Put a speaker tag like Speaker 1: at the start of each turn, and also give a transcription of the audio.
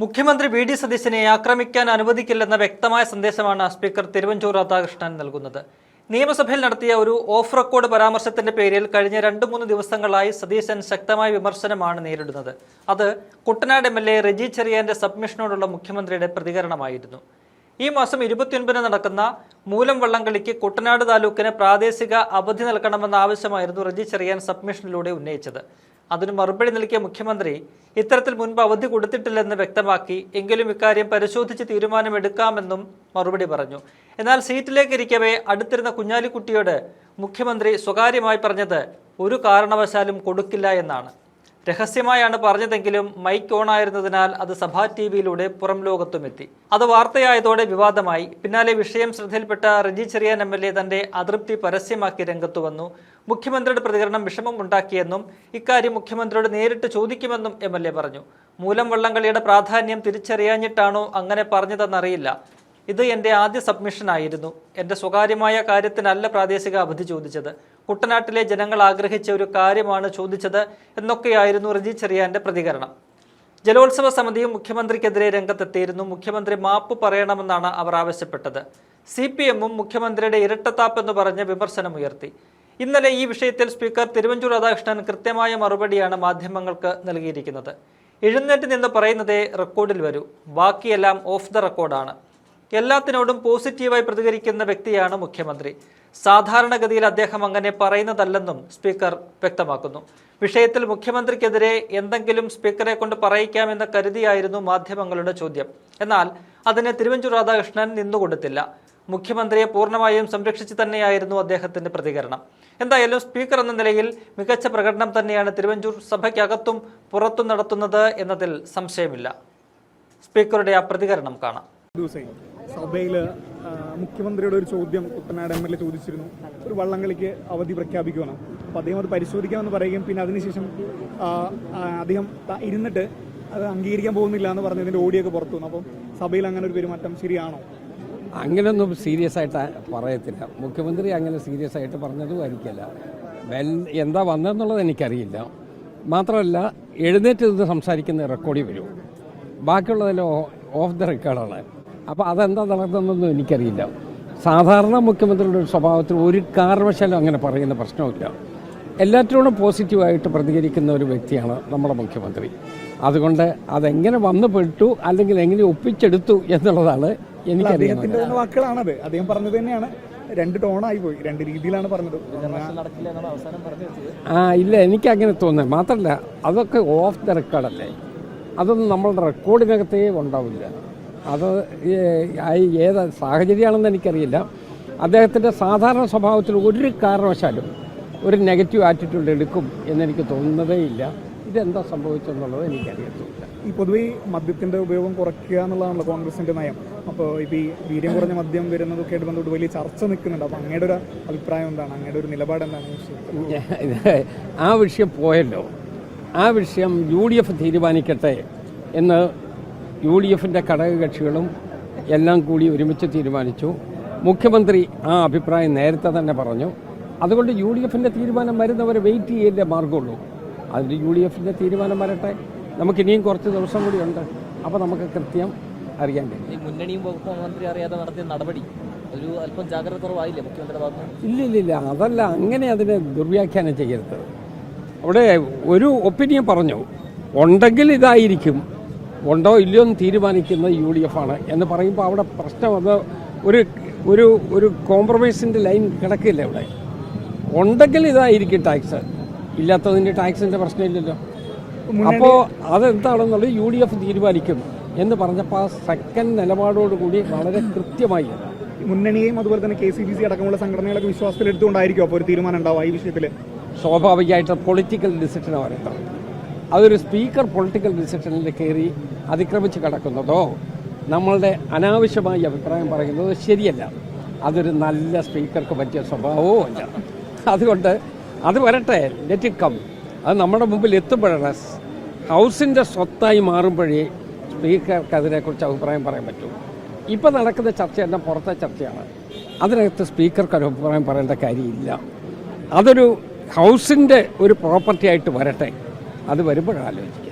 Speaker 1: മുഖ്യമന്ത്രി V D സതീശനെ ആക്രമിക്കാൻ അനുവദിക്കില്ലെന്ന വ്യക്തമായ സന്ദേശമാണ് സ്പീക്കർ തിരുവഞ്ചൂർ രാധാകൃഷ്ണൻ നൽകുന്നത്. നിയമസഭയിൽ നടത്തിയ ഒരു ഓഫ് റെക്കോർഡ് പരാമർശത്തിന്റെ പേരിൽ കഴിഞ്ഞ 2-3 ദിവസങ്ങളായി സതീശൻ ശക്തമായ വിമർശനമാണ് നേരിടുന്നത്. അത് കുട്ടനാട് MLA റെജി ചെറിയാന്റെ സബ്മിഷനോടുള്ള മുഖ്യമന്ത്രിയുടെ പ്രതികരണമായിരുന്നു. ഈ മാസം 29-ന് നടക്കുന്ന മൂലം വള്ളംകളിക്ക് കുട്ടനാട് താലൂക്കിന് പ്രാദേശിക അവധി നൽകണമെന്ന ആവശ്യമായിരുന്നു റെജി ചെറിയാൻ സബ്മിഷനിലൂടെ ഉന്നയിച്ചത്. അതിന് മറുപടി നൽകിയ മുഖ്യമന്ത്രി ഇത്തരത്തിൽ മുൻപ് അവധി കൊടുത്തിട്ടില്ലെന്ന് വ്യക്തമാക്കി. എങ്കിലും ഇക്കാര്യം പരിശോധിച്ച് തീരുമാനമെടുക്കാമെന്നും മറുപടി പറഞ്ഞു. എന്നാൽ സീറ്റിലേക്ക് ഇരിക്കവേ അടുത്തിരുന്ന കുഞ്ഞാലിക്കുട്ടിയോട് മുഖ്യമന്ത്രി സ്വകാര്യമായി പറഞ്ഞത് ഒരു കാരണവശാലും കൊടുക്കില്ല എന്നാണ്. രഹസ്യമായാണ് പറഞ്ഞതെങ്കിലും മൈക്ക് ഓണായിരുന്നതിനാൽ അത് സഭാ TV-യിലൂടെ പുറം ലോകത്തുമെത്തി. അത് വാർത്തയായതോടെ വിവാദമായി. പിന്നാലെ വിഷയം ശ്രദ്ധയിൽപ്പെട്ട റെജി ചെറിയാൻ MLA തന്റെ അതൃപ്തി പരസ്യമാക്കി രംഗത്തു വന്നു. മുഖ്യമന്ത്രിയുടെ പ്രതികരണം വിഷമം ഉണ്ടാക്കിയെന്നും ഇക്കാര്യം മുഖ്യമന്ത്രിയോട് നേരിട്ട് ചോദിക്കുമെന്നും MLA പറഞ്ഞു. മൂലം വള്ളംകളിയുടെ പ്രാധാന്യം തിരിച്ചറിയാഞ്ഞിട്ടാണോ അങ്ങനെ പറഞ്ഞതെന്നറിയില്ല. ഇത് എൻ്റെ ആദ്യ സബ്മിഷനായിരുന്നു. എൻ്റെ സ്വകാര്യമായ കാര്യത്തിനല്ല പ്രാദേശിക അവധി ചോദിച്ചത്. കുട്ടനാട്ടിലെ ജനങ്ങൾ ആഗ്രഹിച്ച ഒരു കാര്യമാണ് ചോദിച്ചത് എന്നൊക്കെയായിരുന്നു റെജി ചെറിയാന്റെ പ്രതികരണം. ജലോത്സവ സമിതിയും മുഖ്യമന്ത്രിക്കെതിരെ രംഗത്തെത്തിയിരുന്നു. മുഖ്യമന്ത്രി മാപ്പ് പറയണമെന്നാണ് അവർ ആവശ്യപ്പെട്ടത്. CPM-ഉം മുഖ്യമന്ത്രിയുടെ ഇരട്ടത്താപ്പെന്ന് പറഞ്ഞ് വിമർശനമുയർത്തി. ഇന്നലെ ഈ വിഷയത്തിൽ സ്പീക്കർ തിരുവഞ്ചൂർ രാധാകൃഷ്ണൻ കൃത്യമായ മറുപടിയാണ് മാധ്യമങ്ങൾക്ക് നൽകിയിരിക്കുന്നത്. എഴുന്നേറ്റ് നിന്ന് പറയുന്നതേ റെക്കോർഡിൽ വരൂ, ബാക്കിയെല്ലാം ഓഫ് ദ റെക്കോർഡാണ്. എല്ലാത്തിനോടും പോസിറ്റീവായി പ്രതികരിക്കുന്ന വ്യക്തിയാണ് മുഖ്യമന്ത്രി. സാധാരണഗതിയിൽ അദ്ദേഹം അങ്ങനെ പറയുന്നതല്ലെന്നും സ്പീക്കർ വ്യക്തമാക്കുന്നു. വിഷയത്തിൽ മുഖ്യമന്ത്രിക്കെതിരെ എന്തെങ്കിലും സ്പീക്കറെ കൊണ്ട് പറയിക്കാമെന്ന് കരുതിയായിരുന്നു മാധ്യമങ്ങളുടെ ചോദ്യം. എന്നാൽ അതിന് തിരുവഞ്ചൂർ രാധാകൃഷ്ണൻ നിന്നുകൊടുത്തില്ല. മുഖ്യമന്ത്രിയെ പൂർണ്ണമായും സംരക്ഷിച്ച് തന്നെയായിരുന്നു അദ്ദേഹത്തിന്റെ പ്രതികരണം. എന്തായാലും സ്പീക്കർ എന്ന നിലയിൽ മികച്ച പ്രകടനം തന്നെയാണ് തിരുവഞ്ചൂർ സഭയ്ക്കകത്തും പുറത്തും നടത്തുന്നത് എന്നതിൽ സംശയമില്ല. സ്പീക്കറുടെ ആ പ്രതികരണം കാണാം.
Speaker 2: സഭയിൽ മുഖ്യമന്ത്രിയുടെ ഒരു ചോദ്യം കുട്ടനാട് MLA ചോദിച്ചിരുന്നു. ഒരു വള്ളംകളിക്ക് അവധി പ്രഖ്യാപിക്കുവാണ്. അപ്പോൾ അദ്ദേഹം അത് പരിശോധിക്കാമെന്ന് പറയുകയും പിന്നെ അതിനുശേഷം അദ്ദേഹം ഇരുന്നിട്ട് അത് അംഗീകരിക്കാൻ പോകുന്നില്ല എന്ന് പറഞ്ഞതിൻ്റെ ഓഡിയൊക്കെ പുറത്തു വന്നു. അപ്പം സഭയിൽ അങ്ങനെ ഒരു പെരുമാറ്റം ശരിയാണോ?
Speaker 3: അങ്ങനെയൊന്നും സീരിയസ് ആയിട്ട് പറയത്തില്ല. മുഖ്യമന്ത്രി അങ്ങനെ സീരിയസ് ആയിട്ട് പറഞ്ഞതും ആയിരിക്കില്ല. എന്താ വന്നതെന്നുള്ളത് എനിക്കറിയില്ല. മാത്രമല്ല, എഴുന്നേറ്റ് നിന്ന് സംസാരിക്കുന്ന റെക്കോർഡിൽ വരും, ബാക്കിയുള്ളതെല്ലാം ഓഫ് ദ റെക്കോർഡാണ്. അപ്പോൾ അതെന്താ നടന്നതെന്നൊന്നും എനിക്കറിയില്ല. സാധാരണ മുഖ്യമന്ത്രിയുടെ ഒരു സ്വഭാവത്തിൽ ഒരു കാരണവശാലും അങ്ങനെ പറയുന്ന പ്രശ്നമില്ല. എല്ലാറ്റിനോടും പോസിറ്റീവായിട്ട് പ്രതികരിക്കുന്ന ഒരു വ്യക്തിയാണ് നമ്മുടെ മുഖ്യമന്ത്രി. അതുകൊണ്ട് അതെങ്ങനെ വന്നു പെട്ടു അല്ലെങ്കിൽ എങ്ങനെ ഒപ്പിച്ചെടുത്തു എന്നുള്ളതാണ് എനിക്കറിയാം.
Speaker 2: വാക്കുകളാണത് അദ്ദേഹം പറഞ്ഞത് തന്നെയാണ്. 2 ടോണായി പോയി, 2 രീതിയിലാണ് പറഞ്ഞത്.
Speaker 3: ഇല്ല, എനിക്കങ്ങനെ തോന്നുന്നത്. മാത്രമല്ല, അതൊക്കെ ഓഫ് ദ റെക്കോർഡല്ലേ. അതൊന്നും നമ്മളുടെ റെക്കോർഡിനകത്തേ ഉണ്ടാവില്ല. അത് ഏത് സാഹചര്യമാണെന്ന് എനിക്കറിയില്ല. അദ്ദേഹത്തിൻ്റെ സാധാരണ സ്വഭാവത്തിൽ ഒരു കാരണവശാലും ഒരു നെഗറ്റീവ് ആറ്റിറ്റ്യൂഡ് എടുക്കും എന്നെനിക്ക് തോന്നുന്നതേ ഇല്ല. ഇതെന്താ സംഭവിച്ചെന്നുള്ളത് എനിക്കറിയത്തില്ല.
Speaker 2: ഈ പൊതുവെ മദ്യത്തിൻ്റെ ഉപയോഗം കുറയ്ക്കുക എന്നുള്ളതാണല്ലോ കോൺഗ്രസിൻ്റെ നയം. അപ്പോൾ ഇപ്പോൾ ഈ വീര്യം കുറഞ്ഞ മദ്യം വരുന്നതൊക്കെ ആയിട്ട് ബന്ധപ്പെട്ട് വലിയ ചർച്ച നിൽക്കുന്നുണ്ട്. അപ്പോൾ അങ്ങയുടെ ഒരു അഭിപ്രായം എന്താണ്? അങ്ങയുടെ ഒരു നിലപാട് എന്താണ്?
Speaker 3: ആ വിഷയം പോയല്ലോ. ആ വിഷയം UDF തീരുമാനിക്കട്ടെ എന്ന് UDF-ൻ്റെ ഘടകകക്ഷികളും എല്ലാം കൂടി ഒരുമിച്ച് തീരുമാനിച്ചു. മുഖ്യമന്ത്രി ആ അഭിപ്രായം നേരത്തെ തന്നെ പറഞ്ഞു. അതുകൊണ്ട് UDF-ൻ്റെ തീരുമാനം വരുന്നവരെ വെയിറ്റ് ചെയ്യല്ലേ മാർഗമുള്ളൂ. അതിൻ്റെ UDF-ൻ്റെ തീരുമാനം വരട്ടെ. നമുക്കിനിയും കുറച്ച് ദിവസം കൂടി ഉണ്ട്. അപ്പോൾ നമുക്ക് കൃത്യം അറിയാൻ കഴിയും.
Speaker 4: ഈ മുന്നണിയും വകുപ്പ് മന്ത്രി അറിയാതെ നടത്തിയ നടപടി ഒരു അല്പം ജാഗ്രത കുറവായില്ലേ മുഖ്യമന്ത്രിയുടെ ഭാഗത്ത്?
Speaker 3: ഇല്ല, അതല്ല. അങ്ങനെ അതിനെ ദുർവ്യാഖ്യാനം ചെയ്യരുത്. അവിടെ ഒരു ഒപ്പീനിയൻ പറഞ്ഞു, ഉണ്ടെങ്കിൽ ഇതായിരിക്കും, ഉണ്ടോ ഇല്ലയോ എന്ന് തീരുമാനിക്കുന്നത് UDF-ആണ് എന്ന് പറയുമ്പോൾ അവിടെ പ്രശ്നം അത് ഒരു കോംപ്രമൈസിൻ്റെ ലൈൻ കിടക്കില്ല. അവിടെ ഉണ്ടെങ്കിൽ ഇതായിരിക്കും ടാക്സ്, ഇല്ലാത്തതിൻ്റെ ടാക്സിൻ്റെ പ്രശ്നമില്ലല്ലോ. അപ്പോൾ അതെന്താണെന്നുള്ളത് UDF തീരുമാനിക്കും എന്ന് പറഞ്ഞപ്പോൾ ആ സെക്കൻഡ് നിലപാടോടുകൂടി വളരെ കൃത്യമായി
Speaker 2: മുന്നണിയെയും അതുപോലെ തന്നെ KCBC അടക്കമുള്ള സംഘടനകളൊക്കെ വിശ്വാസത്തിലെടുത്തുകൊണ്ടായിരിക്കും അപ്പോൾ ഒരു തീരുമാനം ഉണ്ടാവുക ഈ വിഷയത്തിൽ.
Speaker 3: സ്വാഭാവികമായിട്ട് പൊളിറ്റിക്കൽ ഡിസിഷനാണ് വരേണ്ടത്. അതൊരു സ്പീക്കർ പൊളിറ്റിക്കൽ ഡിസിഷനിൽ കയറി അതിക്രമിച്ച് കിടക്കുന്നതോ നമ്മളുടെ അനാവശ്യമായി അഭിപ്രായം പറയുന്നത് ശരിയല്ല. അതൊരു നല്ല സ്പീക്കർക്ക് പറ്റിയ സ്വഭാവവും അല്ല. അതുകൊണ്ട് അത് വരട്ടെ, ലെറ്റ് ഇറ്റ് കം. അത് നമ്മുടെ മുമ്പിൽ എത്തുമ്പോഴാണ്, ഹൗസിൻ്റെ സ്വത്തായി മാറുമ്പോഴേ സ്പീക്കർക്ക് അതിനെക്കുറിച്ച് അഭിപ്രായം പറയാൻ പറ്റൂ. ഇപ്പോൾ നടക്കുന്ന ചർച്ച എല്ലാം പുറത്തെ ചർച്ചയാണ്. അതിനകത്ത് സ്പീക്കർക്ക് അഭിപ്രായം പറയേണ്ട കാര്യമില്ല. അതൊരു ഹൗസിൻ്റെ ഒരു പ്രോപ്പർട്ടി ആയിട്ട് വരട്ടെ. അത് വരുമ്പോഴാലോചിക്കും.